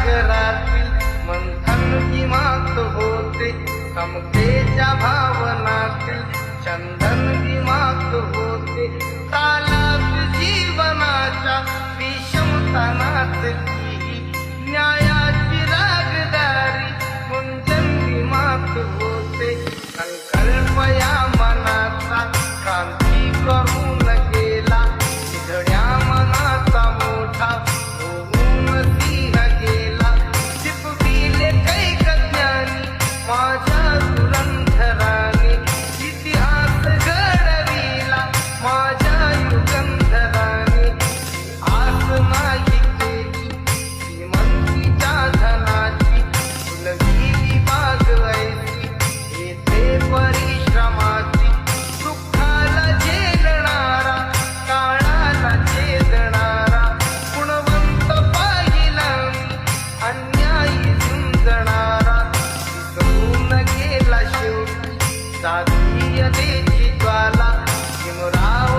सागरातील मंथन किमात होते, समतेच्या भावनातील चंदन किमात होते, तालात जीवनाच्या विषमतानातली न्यायाची रागदारी गुंजन किमात होते. संकल्प या मनाचा क्रांती करून गेला, निधड्या मनाचा मोठा होऊन सिंह गेला. शिपविले कैक ज्ञानी माझ्या धुरंधराने, इतिहास घडविला माझ्या युगंधराने. आस नाही केली श्रीमंतीच्या धनाची, फुलविली बाग ऐसी येथे परिश्रमाची. दुःखाला झेलणारा, काळाला छेदणारा, गुणवंत पाहिला मी अन्यायी झुंजणारा. विसरून गेला शेवटी जातीयतेची ज्वाला, हिमराव